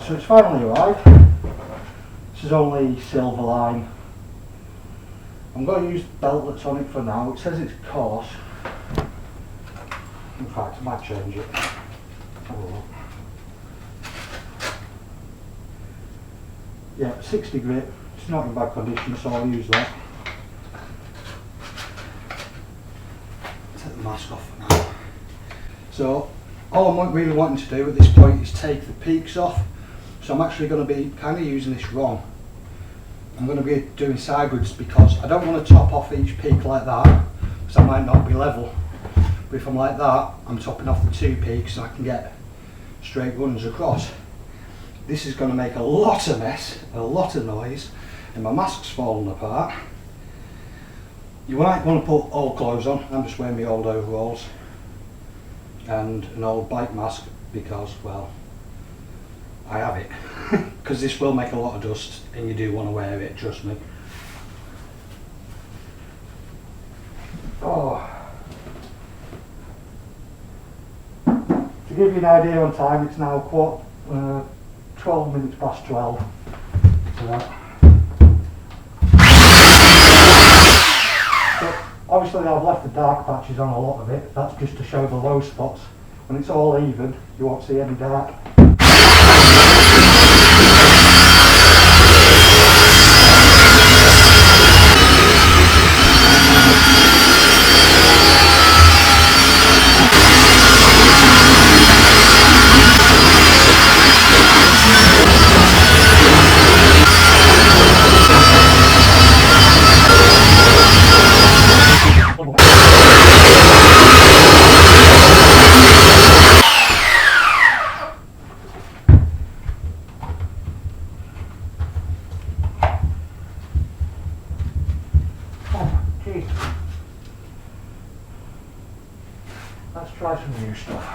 so it's finally arrived. This is only silver line. I'm going to use the belt that's on it for now. It says it's coarse. In fact, I might change it. Have a look. Yeah, 60 grit. It's not in bad condition, so I'll use that. Take the mask off for now. So, all I'm really wanting to do at this point is take the peaks off. So I'm actually going to be kind of using this wrong. I'm going to be doing sideways because I don't want to top off each peak like that, because I might not be level. But if I'm like that, I'm topping off the two peaks so I can get straight runs across. This is going to make a lot of mess, a lot of noise, and my mask's falling apart. You might want to put old clothes on. I'm just wearing my old overalls and an old bike mask because, well, I have it. Because this will make a lot of dust and you do want to wear it, trust me. Oh. To give you an idea on time, it's now 12 minutes past 12. So obviously I've left the dark patches on a lot of it. That's just to show the low spots. When it's all even, you won't see any dark. Let's try some new stuff.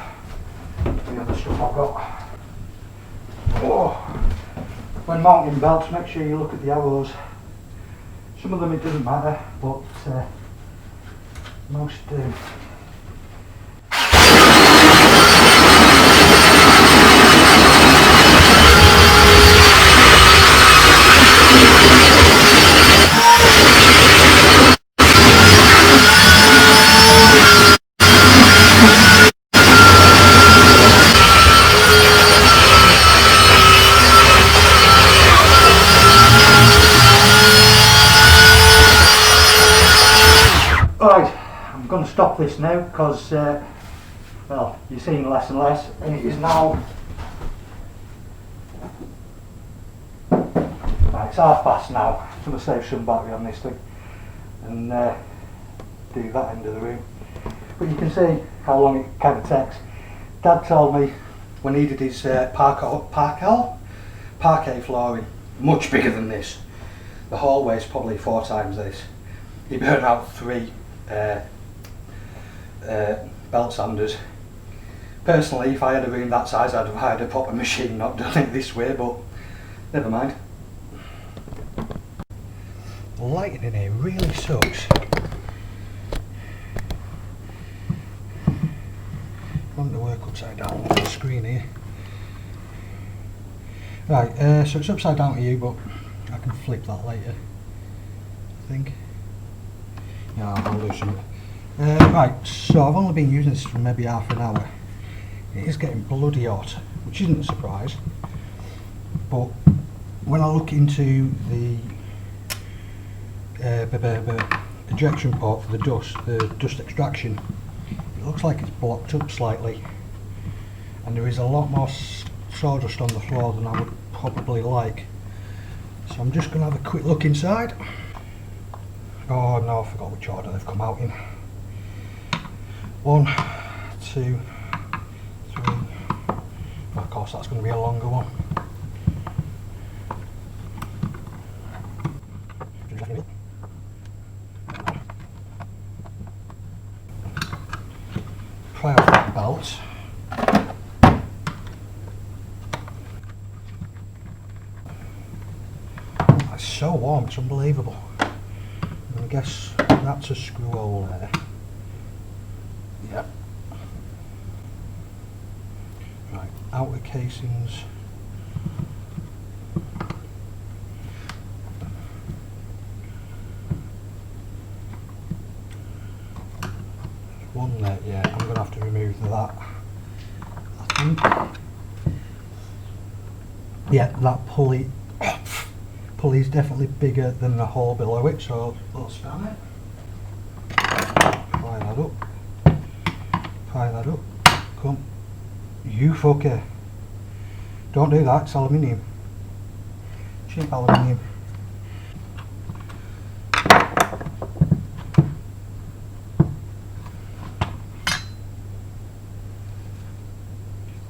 The other stuff I've got. Oh. When mounting belts, make sure you look at the arrows. Some of them it doesn't matter, but most do. Right, I'm going to stop this now because, well, you're seeing less and less, and it is now, right, it's past now. I'm going to save some battery on this thing and do that end of the room. But you can see how long it kind of takes. Dad told me when he did his parquet flooring, much bigger than this. The hallway is probably 4 times this. He burned out 3 belt sanders. Personally, if I had a room that size, I'd have hired a proper machine, not done it this way, but never mind. The lighting in here really sucks. I want to work upside down on the screen here. Right, so it's upside down to you, but I can flip that later, I think. Yeah, I'll do something. Right, so I've only been using this for maybe half an hour. It is getting bloody hot, which isn't a surprise. But when I look into the ejection port for the dust extraction, it looks like it's blocked up slightly. And there is a lot more sawdust on the floor than I would probably like. So I'm just going to have a quick look inside. Oh no, I forgot which order they've come out in. 1, 2, 3. Of course, that's going to be a longer one. Try off that belt. It's so warm, it's unbelievable. I guess that's a screw hole there. Yep. Right, outer casings one there, yeah, I'm going to have to remove that, I think. Yeah, that pulley's definitely bigger than the hole below it, so we'll span it. Pry that up. Pry that up. Come. You fucker. Don't do that, it's aluminium. Cheap aluminium.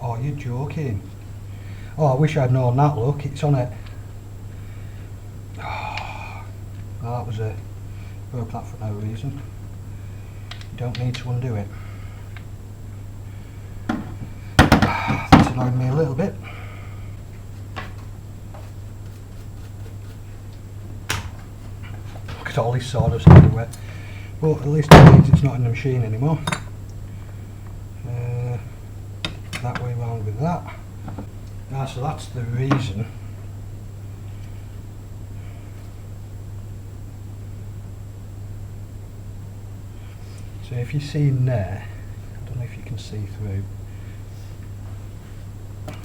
Oh, you're joking. Oh, I wish I'd known that, look, it's on it. Oh, that was a... broke that for no reason. You don't need to undo it. That's annoyed me a little bit. Look at all these sawdust everywhere. But at least it means it's not in the machine anymore. That way round with that. So that's the reason. So if you see in there, I don't know if you can see through. It's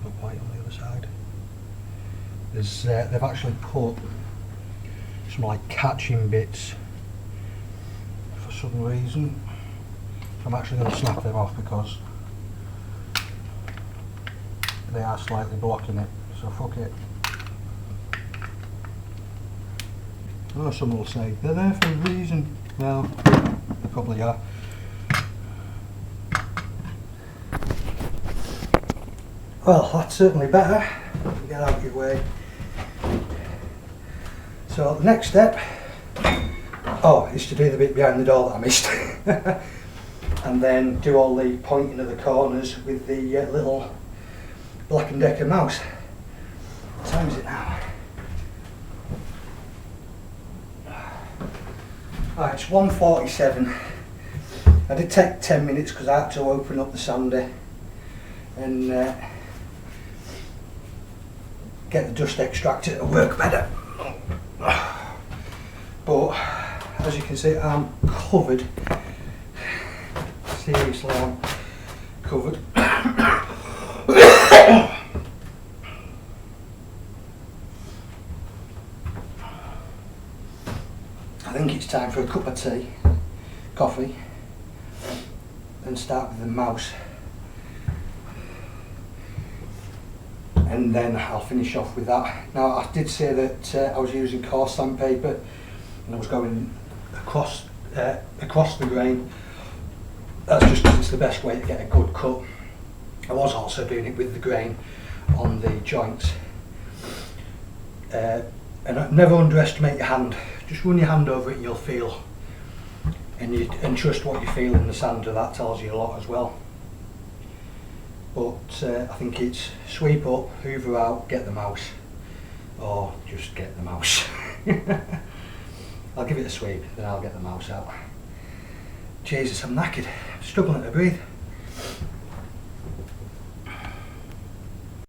got white on the other side. There's they've actually put some like catching bits for some reason. I'm actually going to snap them off because they are slightly blocking it, so fuck it. I know someone will say, they're there for a reason. Well, they probably are. Well, that's certainly better. Get out of your way. So the next step, is to do the bit behind the door that I missed. And then do all the pointing of the corners with the little Black & Decker mouse. What time is it now? Right, it's 1:47. I did take 10 minutes because I had to open up the sander and get the dust extractor to work better. But as you can see, I'm covered. Seriously, I'm covered. I think it's time for a cup of tea, coffee, and start with the mouse. And then I'll finish off with that. Now, I did say that I was using coarse sandpaper and I was going across the grain. That's just because it's the best way to get a good cut. I was also doing it with the grain on the joints. And never underestimate your hand. Just run your hand over it and you'll feel. And trust what you feel in the sander, that tells you a lot as well. But I think it's sweep up, hoover out, get the mouse. Or just get the mouse. I'll give it a sweep, then I'll get the mouse out. Jesus, I'm knackered. Struggling to breathe.